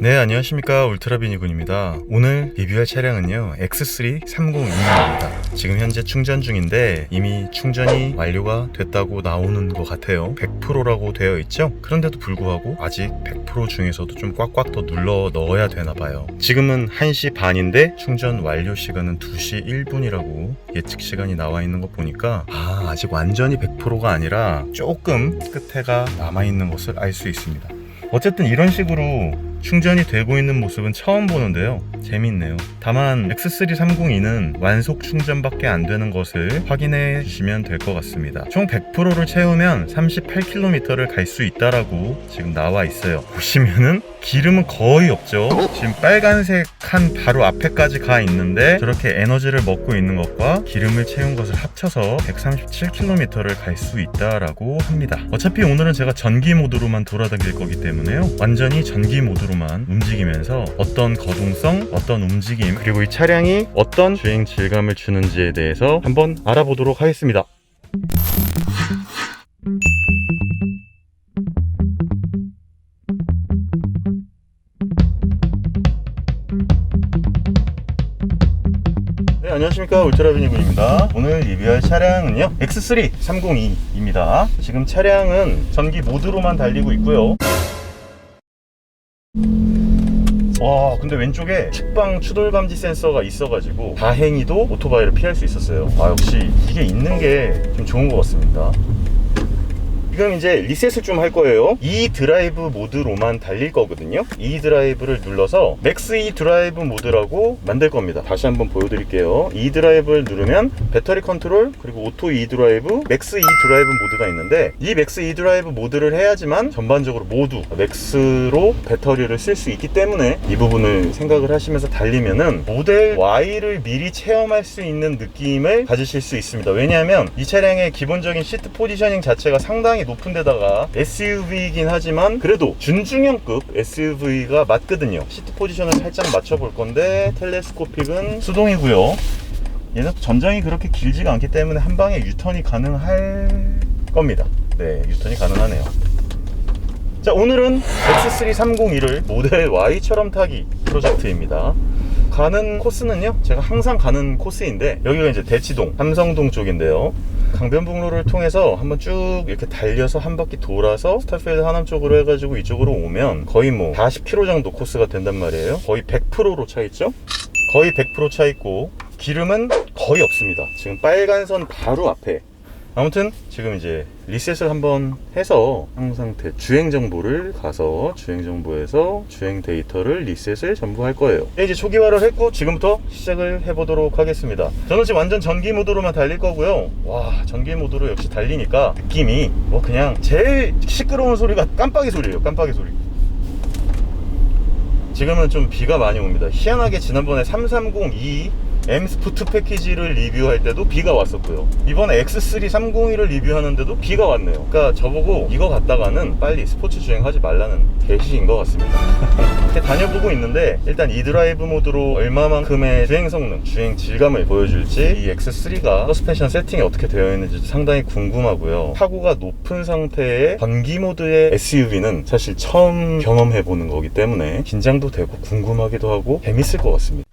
네, 안녕하십니까. 울트라비니군입니다. 오늘 리뷰할 차량은요, X3 302입니다. 지금 현재 충전 중인데 이미 충전이 완료가 됐다고 나오는 것 같아요. 100%라고 되어 있죠? 그런데도 불구하고 아직 100% 중에서도 좀 꽉꽉 더 눌러 넣어야 되나 봐요. 지금은 1시 반인데 충전 완료 시간은 2시 1분이라고 예측 시간이 나와 있는 거 보니까 아직 완전히 100%가 아니라 조금 끝에가 남아있는 것을 알 수 있습니다. 어쨌든 이런 식으로 충전이 되고 있는 모습은 처음 보는데요, 재밌네요. 다만 X3 302는 완속 충전밖에 안 되는 것을 확인해 주시면 될 것 같습니다. 총 100%를 채우면 38km를 갈 수 있다라고 지금 나와 있어요. 보시면은 기름은 거의 없죠. 지금 빨간색 칸 바로 앞에까지 가 있는데 저렇게 에너지를 먹고 있는 것과 기름을 채운 것을 합쳐서 137km를 갈 수 있다라고 합니다. 어차피 오늘은 제가 전기 모드로만 돌아다닐 거기 때문에요, 완전히 전기 모드로만 움직이면서 어떤 거동성, 어떤 움직임, 그리고 이 차량이 어떤 주행 질감을 주는지에 대해서 한번 알아보도록 하겠습니다. 네, 안녕하십니까. 울트라비니군입니다. 오늘 리뷰할 차량은요, X3 302입니다. 지금 차량은 전기 모드로만 달리고 있고요. 와, 근데 왼쪽에 측방 추돌 감지 센서가 있어가지고 다행히도 오토바이를 피할 수 있었어요. 역시 이게 있는 게 좀 좋은 것 같습니다. 지금 이제 리셋을 좀 할 거예요. E 드라이브 모드로만 달릴 거거든요. E 드라이브를 눌러서 맥스 E 드라이브 모드라고 만들 겁니다. 다시 한번 보여드릴게요. E 드라이브를 누르면 배터리 컨트롤, 그리고 오토 E 드라이브, 맥스 E 드라이브 모드가 있는데, 이 맥스 E 드라이브 모드를 해야지만 전반적으로 모두 맥스로 배터리를 쓸 수 있기 때문에 이 부분을 생각을 하시면서 달리면은 모델 Y를 미리 체험할 수 있는 느낌을 가지실 수 있습니다. 왜냐하면 이 차량의 기본적인 시트 포지셔닝 자체가 상당히 높은 데다가 SUV이긴 하지만 그래도 준중형급 SUV가 맞거든요. 시트 포지션을 살짝 맞춰볼 건데, 텔레스코픽은 수동이고요. 얘는 전장이 그렇게 길지가 않기 때문에 한 방에 유턴이 가능할 겁니다. 네, 유턴이 가능하네요. 자, 오늘은 X3 302를 모델 Y처럼 타기 프로젝트입니다. 가는 코스는요, 제가 항상 가는 코스인데, 여기가 이제 대치동, 삼성동 쪽인데요, 강변북로를 통해서 한번 쭉 이렇게 달려서 한 바퀴 돌아서 스타필드 하남 쪽으로 해가지고 이쪽으로 오면 거의 뭐 40km 정도 코스가 된단 말이에요. 거의 100%로 차 있죠? 거의 100% 차 있고 기름은 거의 없습니다. 지금 빨간 선 바로 앞에. 아무튼 지금 이제 리셋을 한번 해서 항상 주행 정보를 가서 주행 정보에서 주행 데이터를 리셋을 전부 할 거예요. 이제 초기화를 했고 지금부터 시작을 해보도록 하겠습니다. 저는 지금 완전 전기 모드로만 달릴 거고요. 와, 전기 모드로 역시 달리니까 느낌이 뭐 그냥 제일 시끄러운 소리가 깜빡이 소리예요. 깜빡이 소리. 지금은 좀 비가 많이 옵니다. 희한하게 지난번에 330E M 스포트 패키지를 리뷰할 때도 비가 왔었고요. 이번에 X3 302를 리뷰하는데도 비가 왔네요. 그러니까 저보고 이거 갖다가는 빨리 스포츠 주행하지 말라는 계시인 것 같습니다. 이렇게 다녀보고 있는데, 일단 이 드라이브 모드로 얼마만큼의 주행 성능, 주행 질감을 보여줄지, 이 X3가 서스펜션 세팅이 어떻게 되어 있는지 상당히 궁금하고요. 타고가 높은 상태의 전기 모드의 SUV는 사실 처음 경험해보는 거기 때문에 긴장도 되고 궁금하기도 하고 재밌을 것 같습니다.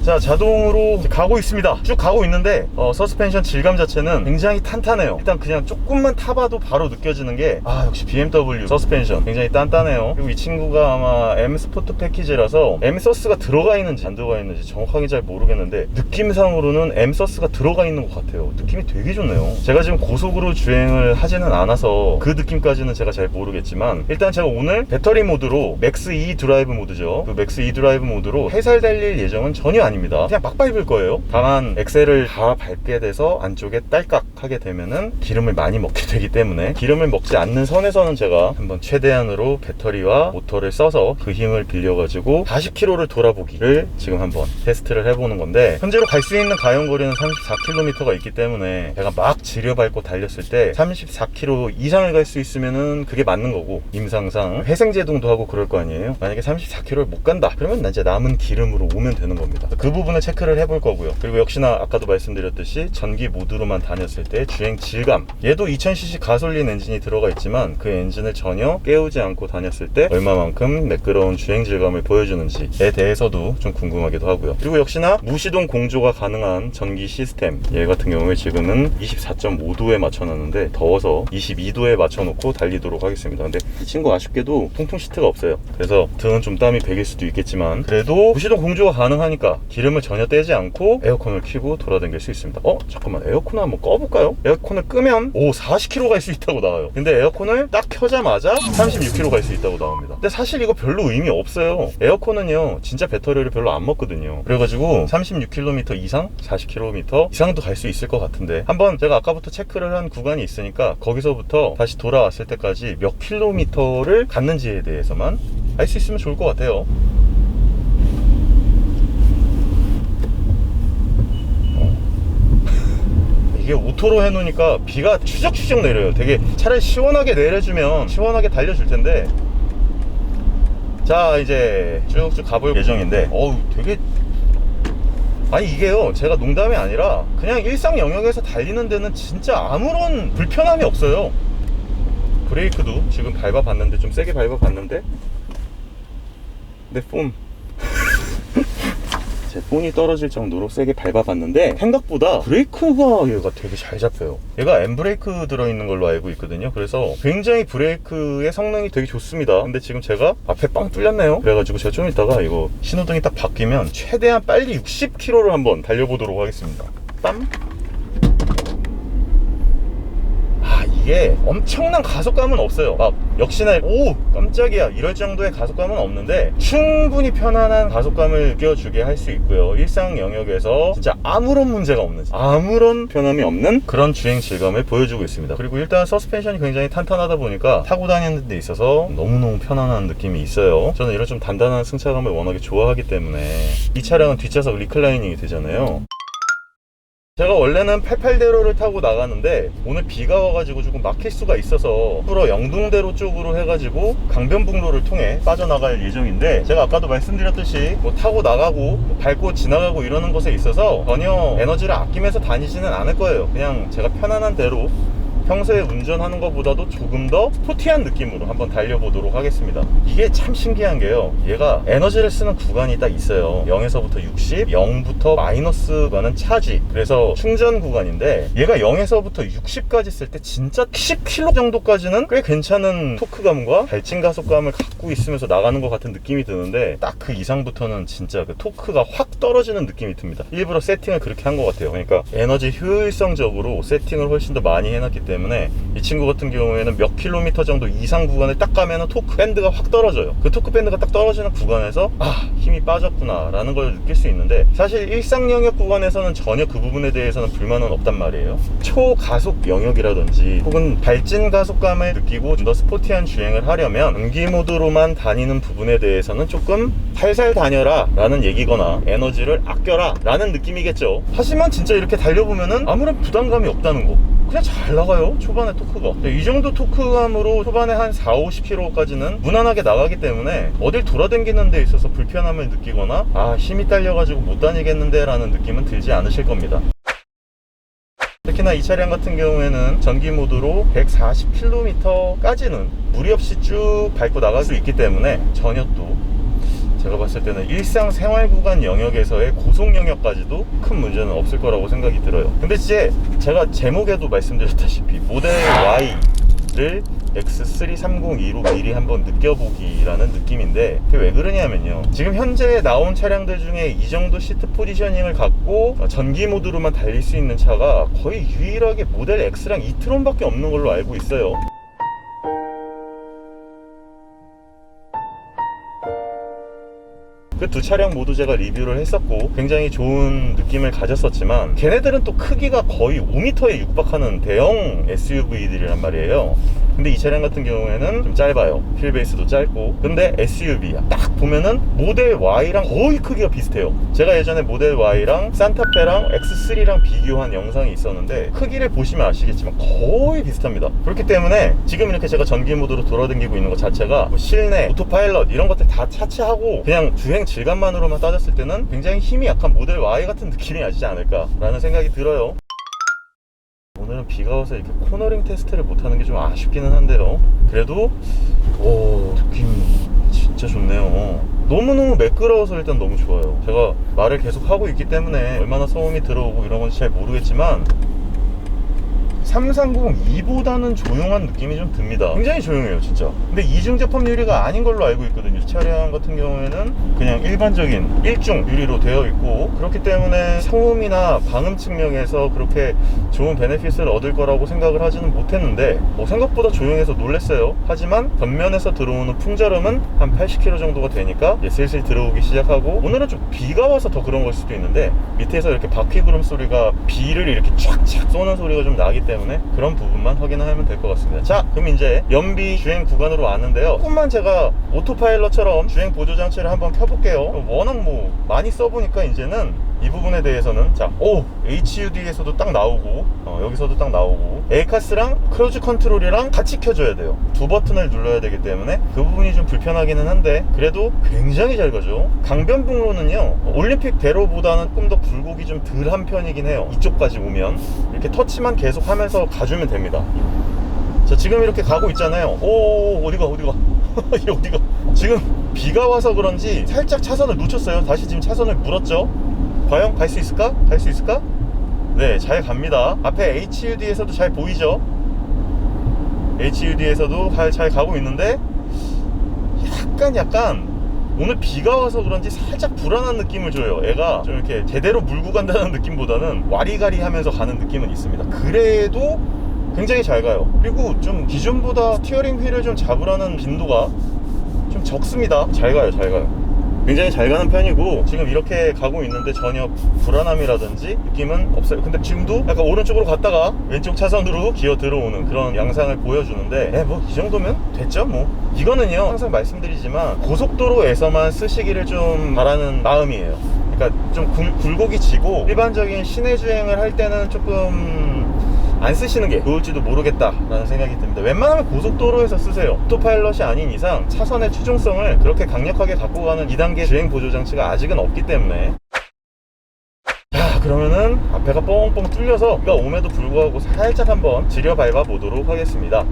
자, 자동으로 가고 있습니다. 쭉 가고 있는데 서스펜션 질감 자체는 굉장히 탄탄해요. 일단 그냥 조금만 타봐도 바로 느껴지는 게, 역시 BMW 서스펜션 굉장히 단단해요. 그리고 이 친구가 아마 M 스포트 패키지라서 M 서스가 들어가 있는지 안 들어가 있는지 정확하게 잘 모르겠는데, 느낌상으로는 M 서스가 들어가 있는 것 같아요. 느낌이 되게 좋네요. 제가 지금 고속으로 주행을 하지는 않아서 그 느낌까지는 제가 잘 모르겠지만, 일단 제가 오늘 배터리 모드로 맥스 E 드라이브 모드죠, 그 맥스 E 드라이브 모드로 해살 달릴 예정은 전혀 아닙니다. 그냥 막 밟을 거예요. 다만 엑셀을 다 밟게 돼서 안쪽에 딸깍 하게 되면은 기름을 많이 먹게 되기 때문에, 기름을 먹지 않는 선에서는 제가 한번 최대한으로 배터리와 모터를 써서 그 힘을 빌려가지고 40km를 돌아보기를 지금 한번 테스트를 해보는 건데, 현재로 갈 수 있는 가용거리는 34km가 있기 때문에 제가 막 지려 밟고 달렸을 때 34km 이상을 갈 수 있으면은 그게 맞는 거고, 임상상 회생제동도 하고 그럴 거 아니에요. 만약에 34km를 못 간다 그러면 이제 남은 기름으로 오면 되는 겁니다. 그 부분을 체크를 해볼 거고요. 그리고 역시나 아까도 말씀드렸듯이 전기 모드로만 다녔을 때 주행 질감, 얘도 2000cc 가솔린 엔진이 들어가 있지만 그 엔진을 전혀 깨우지 않고 다녔을 때 얼마만큼 매끄러운 주행 질감을 보여주는지에 대해서도 좀 궁금하기도 하고요. 그리고 역시나 무시동 공조가 가능한 전기 시스템, 얘 같은 경우에 지금은 24.5도에 맞춰놨는데 더워서 22도에 맞춰놓고 달리도록 하겠습니다. 근데 이 친구 아쉽게도 통풍 시트가 없어요. 그래서 등은 좀 땀이 배길 수도 있겠지만 그래도 무시동 공조가 가능하니까 기름을 전혀 떼지 않고 에어컨을 켜고 돌아다닐 수 있습니다. 잠깐만, 에어컨을 한번 꺼볼까요? 에어컨을 끄면 40km 갈 수 있다고 나와요. 근데 에어컨을 딱 켜자마자 36km 갈 수 있다고 나옵니다. 근데 사실 이거 별로 의미 없어요. 에어컨은요 진짜 배터리를 별로 안 먹거든요. 그래가지고 36km 이상, 40km 이상도 갈 수 있을 것 같은데, 한번 제가 아까부터 체크를 한 구간이 있으니까 거기서부터 다시 돌아왔을 때까지 몇 킬로미터를 갔는지에 대해서만 알 수 있으면 좋을 것 같아요. 이게 오토로 해놓으니까 비가 추적추적 내려요. 되게 차라리 시원하게 내려주면 시원하게 달려줄 텐데. 자, 이제 쭉쭉 가볼 예정인데 되게, 아니 이게요 제가 농담이 아니라 그냥 일상 영역에서 달리는 데는 진짜 아무런 불편함이 없어요. 브레이크도 지금 밟아봤는데, 좀 세게 밟아봤는데 내 폰 제 폰이 떨어질 정도로 세게 밟아봤는데 생각보다 브레이크가 얘가 되게 잘 잡혀요. 얘가 M브레이크 들어있는 걸로 알고 있거든요. 그래서 굉장히 브레이크의 성능이 되게 좋습니다. 근데 지금 제가 앞에 빵 뚫렸네요. 그래가지고 제가 좀 이따가 이거 신호등이 딱 바뀌면 최대한 빨리 60km를 한번 달려보도록 하겠습니다. 빰! 이게 엄청난 가속감은 없어요. 막 역시나 깜짝이야 이럴 정도의 가속감은 없는데 충분히 편안한 가속감을 느껴주게 할 수 있고요. 일상 영역에서 진짜 아무런 문제가 없는, 아무런 편함이 없는 그런 주행 질감을 보여주고 있습니다. 그리고 일단 서스펜션이 굉장히 탄탄하다 보니까 타고 다니는 데 있어서 너무너무 편안한 느낌이 있어요. 저는 이런 좀 단단한 승차감을 워낙에 좋아하기 때문에. 이 차량은 뒷좌석 리클라이닝이 되잖아요. 제가 원래는 88대로를 타고 나가는데 오늘 비가 와가지고 조금 막힐 수가 있어서 일부러 영동대로 쪽으로 해가지고 강변북로를 통해 빠져나갈 예정인데, 제가 아까도 말씀드렸듯이 타고 나가고 밟고 지나가고 이러는 것에 있어서 전혀 에너지를 아끼면서 다니지는 않을 거예요. 그냥 제가 편안한 대로 평소에 운전하는 것보다도 조금 더 스포티한 느낌으로 한번 달려보도록 하겠습니다. 이게 참 신기한 게요, 얘가 에너지를 쓰는 구간이 딱 있어요. 0에서부터 60, 0부터 마이너스 가는 차지, 그래서 충전 구간인데 얘가 0에서부터 60까지 쓸 때 진짜 10km 정도까지는 꽤 괜찮은 토크감과 발진 가속감을 갖고 있으면서 나가는 것 같은 느낌이 드는데, 딱 그 이상부터는 진짜 그 토크가 확 떨어지는 느낌이 듭니다. 일부러 세팅을 그렇게 한 것 같아요. 그러니까 에너지 효율성적으로 세팅을 훨씬 더 많이 해놨기 때문에 이 친구 같은 경우에는 몇 킬로미터 정도 이상 구간을 딱 가면은 토크 밴드가 확 떨어져요. 그 토크 밴드가 딱 떨어지는 구간에서 힘이 빠졌구나 라는 걸 느낄 수 있는데, 사실 일상 영역 구간에서는 전혀 그 부분에 대해서는 불만은 없단 말이에요. 초가속 영역이라든지 혹은 발진 가속감을 느끼고 좀 더 스포티한 주행을 하려면 전기 모드로만 다니는 부분에 대해서는 조금 살살 다녀라 라는 얘기거나 에너지를 아껴라 라는 느낌이겠죠. 하지만 진짜 이렇게 달려보면은 아무런 부담감이 없다는 거. 그냥 잘 나가요, 초반에 토크가. 이 정도 토크감으로 초반에 한 40-50km까지는 무난하게 나가기 때문에 어딜 돌아다니는 데 있어서 불편함을 느끼거나 힘이 딸려가지고 못 다니겠는데 라는 느낌은 들지 않으실 겁니다. 특히나 이 차량 같은 경우에는 전기 모드로 140km까지는 무리 없이 쭉 밟고 나갈 수 있기 때문에 전혀 또 제가 봤을 때는 일상생활 구간 영역에서의 고속 영역까지도 큰 문제는 없을 거라고 생각이 들어요. 근데 이제 제가 제목에도 말씀드렸다시피 모델 Y를 X330e로 미리 한번 느껴보기라는 느낌인데, 그게 왜 그러냐면요, 지금 현재 나온 차량들 중에 이 정도 시트 포지셔닝을 갖고 전기 모드로만 달릴 수 있는 차가 거의 유일하게 모델 X랑 e-tron 밖에 없는 걸로 알고 있어요. 그 두 차량 모두 제가 리뷰를 했었고 굉장히 좋은 느낌을 가졌었지만, 걔네들은 또 크기가 거의 5m에 육박하는 대형 SUV들이란 말이에요. 근데 이 차량 같은 경우에는 좀 짧아요. 휠베이스도 짧고. 근데 SUV야. 딱 보면은 모델 Y랑 거의 크기가 비슷해요. 제가 예전에 모델 Y랑 산타페랑 X3랑 비교한 영상이 있었는데 크기를 보시면 아시겠지만 거의 비슷합니다. 그렇기 때문에 지금 이렇게 제가 전기 모드로 돌아다니고 있는 것 자체가 뭐 실내, 오토파일럿 이런 것들 다 차치하고 그냥 주행 질감만으로만 따졌을 때는 굉장히 힘이 약한 모델 Y 같은 느낌이 나지 않을까라는 생각이 들어요. 오늘은 비가 와서 이렇게 코너링 테스트를 못하는 게 좀 아쉽기는 한데요. 그래도 오, 느낌 진짜 좋네요. 너무너무 매끄러워서 일단 너무 좋아요. 제가 말을 계속 하고 있기 때문에 얼마나 소음이 들어오고 이런 건지 잘 모르겠지만 330E보다는 조용한 느낌이 좀 듭니다. 굉장히 조용해요 진짜. 근데 이중 제품 유리가 아닌 걸로 알고 있거든요. 이 차량 같은 경우에는 그냥 일반적인 일중 유리로 되어 있고, 그렇기 때문에 소음이나 방음 측면에서 그렇게 좋은 베네핏을 얻을 거라고 생각을 하지는 못했는데 생각보다 조용해서 놀랬어요. 하지만 겉면에서 들어오는 풍절음은 한 80km 정도가 되니까 이제 슬슬 들어오기 시작하고, 오늘은 좀 비가 와서 더 그런 걸 수도 있는데 밑에서 이렇게 바퀴 구름 소리가 비를 이렇게 쫙쫙 쏘는 소리가 좀 나기 때문에 그런 부분만 확인하면 될 것 같습니다. 자, 그럼 이제 연비 주행 구간으로 왔는데요. 조금만 제가 오토파일럿처럼 주행 보조 장치를 한번 켜볼게요. 워낙 뭐 많이 써보니까 이제는 이 부분에 대해서는 자, HUD에서도 딱 나오고 여기서도 딱 나오고 에이카스랑 크루즈 컨트롤이랑 같이 켜줘야 돼요. 두 버튼을 눌러야 되기 때문에 그 부분이 좀 불편하기는 한데 그래도 굉장히 잘 가죠. 강변북로는요 올림픽대로보다는 조금 더 굴곡이 좀 덜한 편이긴 해요. 이쪽까지 오면 이렇게 터치만 계속 하면서 가주면 됩니다. 자, 지금 이렇게 가고 있잖아요. 어디가 이게 어디가. 지금 비가 와서 그런지 살짝 차선을 놓쳤어요. 다시 지금 차선을 물었죠. 과연 갈 수 있을까? 갈 수 있을까? 네, 잘 갑니다. 앞에 HUD에서도 잘 보이죠? HUD에서도 잘 가고 있는데 약간 오늘 비가 와서 그런지 살짝 불안한 느낌을 줘요. 애가 좀 이렇게 제대로 물고 간다는 느낌보다는 와리가리 하면서 가는 느낌은 있습니다. 그래도 굉장히 잘 가요. 그리고 좀 기존보다 스티어링 휠을 좀 잡으라는 빈도가 좀 적습니다. 잘 가요. 굉장히 잘 가는 편이고 지금 이렇게 가고 있는데 전혀 불안함이라든지 느낌은 없어요. 근데 지금도 약간 오른쪽으로 갔다가 왼쪽 차선으로 기어 들어오는 그런 양상을 보여주는데 뭐 이 정도면 됐죠. 뭐 이거는요 항상 말씀드리지만 고속도로에서만 쓰시기를 좀 바라는 마음이에요. 그러니까 좀 굴곡이 지고 일반적인 시내 주행을 할 때는 조금 안 쓰시는 게 좋을지도 모르겠다라는 생각이 듭니다. 웬만하면 고속도로에서 쓰세요. 오토파일럿이 아닌 이상 차선의 추종성을 그렇게 강력하게 갖고 가는 2단계 주행 보조 장치가 아직은 없기 때문에. 자, 그러면은 앞에가 뻥뻥 뚫려서 비가 옴에도 불구하고 살짝 한번 지려 밟아 보도록 하겠습니다.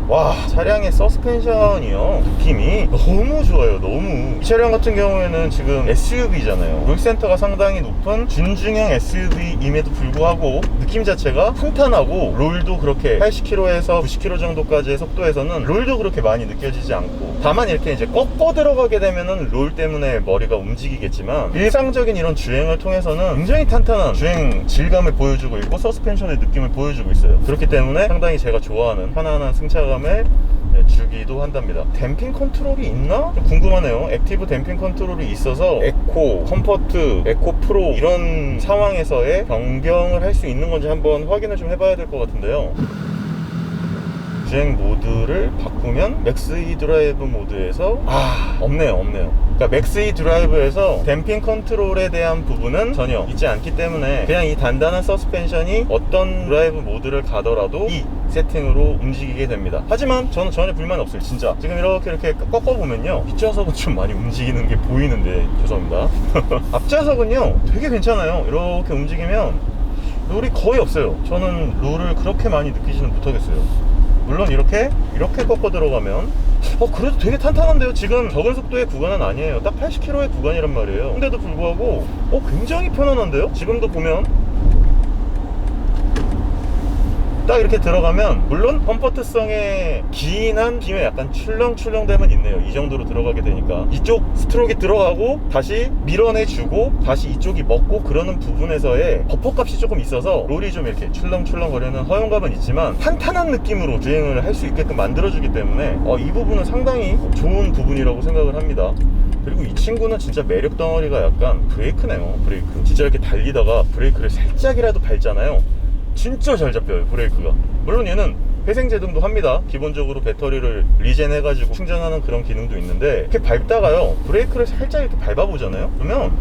와, 차량의 서스펜션이요 느낌이 너무 좋아요. 너무. 이 차량 같은 경우에는 지금 SUV잖아요. 롤센터가 상당히 높은 준중형 SUV임에도 불구하고 느낌 자체가 탄탄하고 롤도 그렇게 80km에서 90km 정도까지의 속도에서는 롤도 그렇게 많이 느껴지지 않고, 다만 이렇게 이제 꺾어 들어가게 되면은 롤 때문에 머리가 움직이겠지만 일상적인 이런 주행을 통해서는 굉장히 탄탄한 주행 질감을 보여주고 있고 서스펜션의 느낌을 보여주고 있어요. 그렇기 때문에 상당히 제가 좋아하는 편안한 승차감을 주기도 한답니다. 댐핑 컨트롤이 있나? 좀 궁금하네요. 액티브 댐핑 컨트롤이 있어서 에코, 컴포트, 에코 프로 이런 상황에서의 변경을 할 수 있는 건지 한번 확인을 좀 해봐야 될 것 같은데요. 주행 모드를 바꾸면 맥스 E 드라이브 모드에서 없네요. 그러니까 맥스 E 드라이브에서 댐핑 컨트롤에 대한 부분은 전혀 있지 않기 때문에 그냥 이 단단한 서스펜션이 어떤 드라이브 모드를 가더라도 이 세팅으로 움직이게 됩니다. 하지만 저는 전혀 불만이 없어요. 진짜 지금 이렇게 꺾어보면요 뒷좌석은 좀 많이 움직이는 게 보이는데 죄송합니다. 앞좌석은요 되게 괜찮아요. 이렇게 움직이면 롤이 거의 없어요. 저는 롤을 그렇게 많이 느끼지는 못하겠어요. 물론 이렇게 꺾어 들어가면 그래도 되게 탄탄한데요. 지금 적은 속도의 구간은 아니에요. 딱 80km의 구간이란 말이에요. 근데도 불구하고 굉장히 편안한데요. 지금도 보면 딱 이렇게 들어가면 물론 컴포트성의 기인한 힘에 약간 출렁출렁됨은 있네요. 이 정도로 들어가게 되니까 이쪽 스트로크가 들어가고 다시 밀어내주고 다시 이쪽이 먹고 그러는 부분에서의 버퍼값이 조금 있어서 롤이 좀 이렇게 출렁출렁거리는 허용감은 있지만 탄탄한 느낌으로 주행을 할 수 있게끔 만들어주기 때문에 이 부분은 상당히 좋은 부분이라고 생각을 합니다. 그리고 이 친구는 진짜 매력 덩어리가 약간 브레이크네요. 브레이크 진짜 이렇게 달리다가 브레이크를 살짝이라도 밟잖아요. 진짜 잘 잡혀요 브레이크가. 물론 얘는 회생제동도 합니다. 기본적으로 배터리를 리젠 해가지고 충전하는 그런 기능도 있는데, 이렇게 밟다가요 브레이크를 살짝 이렇게 밟아보잖아요. 그러면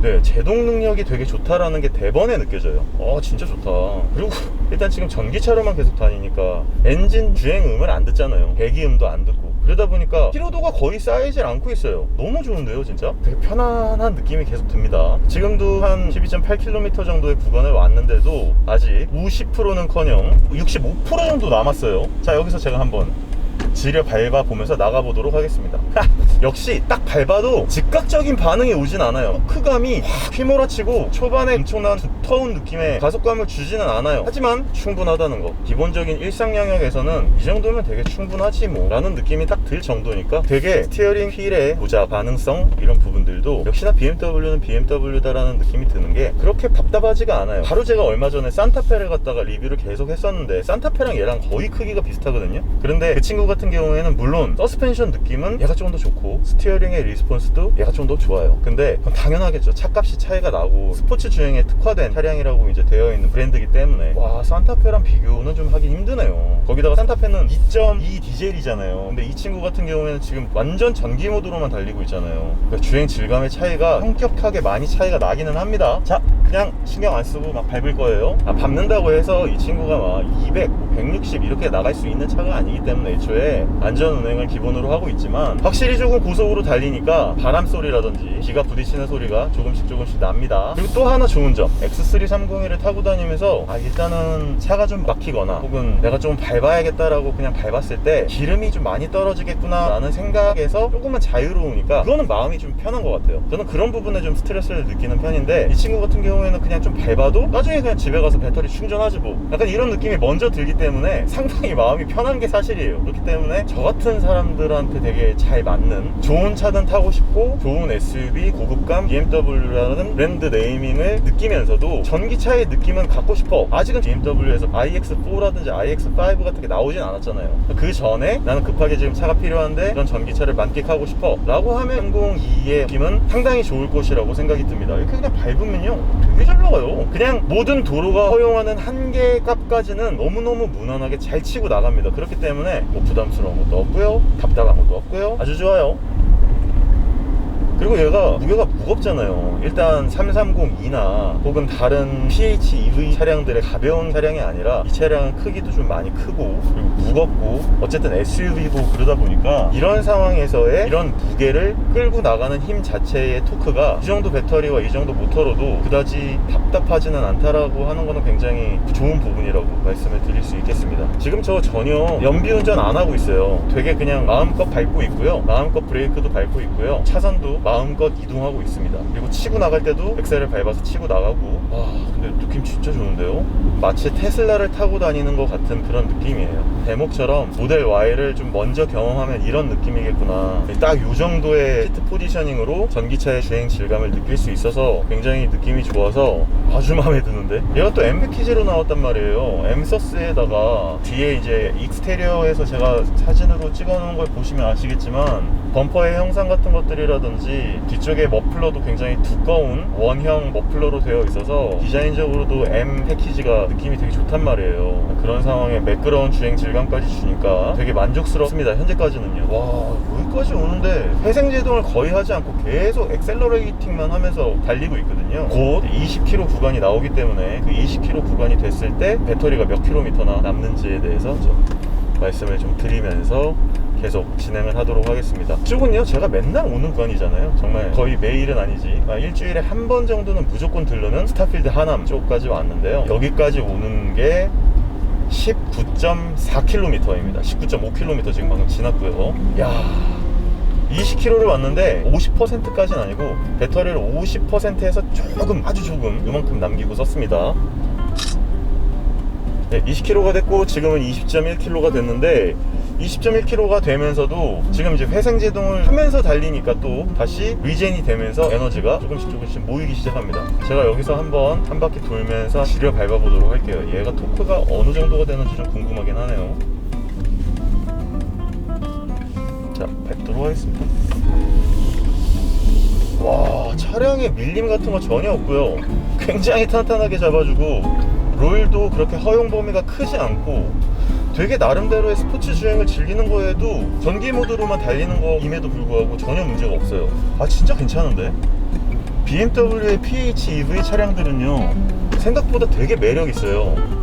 네, 제동 능력이 되게 좋다라는 게 대번에 느껴져요. 진짜 좋다. 그리고 일단 지금 전기차로만 계속 다니니까 엔진 주행음을 안 듣잖아요. 배기음도 안 듣고. 그러다 보니까 피로도가 거의 쌓이질 않고 있어요. 너무 좋은데요 진짜? 되게 편안한 느낌이 계속 듭니다. 지금도 한 12.8km 정도의 구간을 왔는데도 아직 50%는커녕 65% 정도 남았어요. 자, 여기서 제가 한번 지려 밟아보면서 나가보도록 하겠습니다. 역시 딱 밟아도 즉각적인 반응이 오진 않아요. 토크감이 확 휘몰아치고 초반에 엄청난 두터운 느낌의 가속감을 주지는 않아요. 하지만 충분하다는 거. 기본적인 일상 영역에서는 이 정도면 되게 충분하지 뭐 라는 느낌이 딱 들 정도니까 되게 스티어링 휠의 보자 반응성 이런 부분들도 역시나 BMW는 BMW다라는 느낌이 드는 게 그렇게 답답하지가 않아요. 바로 제가 얼마 전에 산타페를 갖다가 리뷰를 계속 했었는데 산타페랑 얘랑 거의 크기가 비슷하거든요. 그런데 그 친구 같은 경우에는 물론 서스펜션 느낌은 얘가 조금 더 좋고 스티어링의 리스폰스도 얘가 좀 더 좋아요. 근데 그건 당연하겠죠. 차값이 차이가 나고 스포츠 주행에 특화된 차량이라고 이제 되어 있는 브랜드이기 때문에 와, 산타페랑 비교는 좀 하기 힘드네요. 거기다가 산타페는 2.2 디젤이잖아요. 근데 이 친구 같은 경우에는 지금 완전 전기 모드로만 달리고 있잖아요. 그러니까 주행 질감의 차이가 현격하게 많이 차이가 나기는 합니다. 자, 그냥 신경 안 쓰고 막 밟을 거예요. 밟는다고 해서 이 친구가 막 200, 160 이렇게 나갈 수 있는 차가 아니기 때문에 애초에 안전 운행을 기본으로 하고 있지만 확실히 조금 고속으로 달리니까 바람 소리라든지 기가 부딪히는 소리가 조금씩 납니다. 그리고 또 하나 좋은 점, X330E를 타고 다니면서 일단은 차가 좀 막히거나 혹은 내가 좀 밟아야겠다라고 그냥 밟았을 때 기름이 좀 많이 떨어지겠구나 라는 생각에서 조금은 자유로우니까 그거는 마음이 좀 편한 것 같아요. 저는 그런 부분에 좀 스트레스를 느끼는 편인데 이 친구 같은 경우에는 그냥 좀 밟아도 나중에 그냥 집에 가서 배터리 충전하지 뭐, 약간 이런 느낌이 먼저 들기 때문에 상당히 마음이 편한 게 사실이에요. 그렇기 때문에 저 같은 사람들한테 되게 잘 맞는 좋은 차든 타고 싶고 좋은 SUV 고급감 BMW라는 브랜드 네이밍을 느끼면서도 전기차의 느낌은 갖고 싶어. 아직은 BMW에서 iX4라든지 iX5 같은 게 나오진 않았잖아요. 그 전에 나는 급하게 지금 차가 필요한데 이런 전기차를 만끽하고 싶어 라고 하면 302의 느낌은 상당히 좋을 것이라고 생각이 듭니다. 이렇게 그냥 밟으면요 되게 잘 나가요. 그냥 모든 도로가 허용하는 한계값까지는 너무너무 무난하게 잘 치고 나갑니다. 그렇기 때문에 뭐 부담스러운 것도 없고요, 답답한 것도 없고요, 아주 좋아요. 그리고 얘가 무게가 무겁잖아요. 일단 330E나 혹은 다른 PHEV 차량들의 가벼운 차량이 아니라 이 차량은 크기도 좀 많이 크고 그리고 무겁고 어쨌든 SUV고 그러다 보니까 이런 상황에서의 이런 무게를 끌고 나가는 힘 자체의 토크가 이 정도 배터리와 이 정도 모터로도 그다지 답답하지는 않다라고 하는 거는 굉장히 좋은 부분이라고 말씀을 드릴 수 있겠습니다. 지금 저 전혀 연비운전 안 하고 있어요. 되게 그냥 마음껏 밟고 있고요, 마음껏 브레이크도 밟고 있고요, 차선도 마음껏 이동하고 있습니다. 그리고 치고 나갈 때도 엑셀을 밟아서 치고 나가고. 근데 느낌 진짜 좋은데요? 마치 테슬라를 타고 다니는 것 같은 그런 느낌이에요. 대목처럼 모델 Y를 좀 먼저 경험하면 이런 느낌이겠구나, 딱 이 정도의 시트 포지셔닝으로 전기차의 주행 질감을 느낄 수 있어서 굉장히 느낌이 좋아서 아주 마음에 드는데, 얘가 또 M 패키지로 나왔단 말이에요. M서스에다가 뒤에 이제 익스테리어에서 제가 사진으로 찍어놓은 걸 보시면 아시겠지만 범퍼의 형상 같은 것들이라든지 뒤쪽에 머플러도 굉장히 두꺼운 원형 머플러로 되어 있어서 디자인적으로도 M 패키지가 느낌이 되게 좋단 말이에요. 그런 상황에 매끄러운 주행 질감까지 주니까 되게 만족스럽습니다. 현재까지는요. 와, 여기까지 오는데 회생제동을 거의 하지 않고 계속 엑셀러레이팅만 하면서 달리고 있거든요. 곧 20km 구간이 나오기 때문에 그 20km 구간이 됐을 때 배터리가 몇 킬로미터나 남는지에 대해서 좀 말씀을 좀 드리면서 계속 진행을 하도록 하겠습니다. 이쪽은요 제가 맨날 오는 구간이잖아요. 정말 거의 매일은 아니지 일주일에 한 번 정도는 무조건 들르는 스타필드 하남 쪽까지 왔는데요, 여기까지 오는 게 19.4km입니다 19.5km 지금 방금 지났고요. 야, 20km를 왔는데 50%까지는 아니고 배터리를 50%에서 조금, 아주 조금 요만큼 남기고 썼습니다. 네, 20km가 됐고 지금은 20.1km가 됐는데 20.1km가 되면서도 지금 이제 회생제동을 하면서 달리니까 또 다시 리젠이 되면서 에너지가 조금씩 모이기 시작합니다. 제가 여기서 한번 한 바퀴 돌면서 지려 밟아보도록 할게요. 얘가 토크가 어느 정도가 되는지 좀 궁금하긴 하네요. 자, 밟도록 하겠습니다. 와, 차량에 밀림 같은 거 전혀 없고요. 굉장히 탄탄하게 잡아주고 롤도 그렇게 허용 범위가 크지 않고 되게 나름대로의 스포츠 주행을 즐기는 거에도 전기 모드로만 달리는 거임에도 불구하고 전혀 문제가 없어요. 아 진짜 괜찮은데? BMW의 PHEV 차량들은요 생각보다 되게 매력 있어요.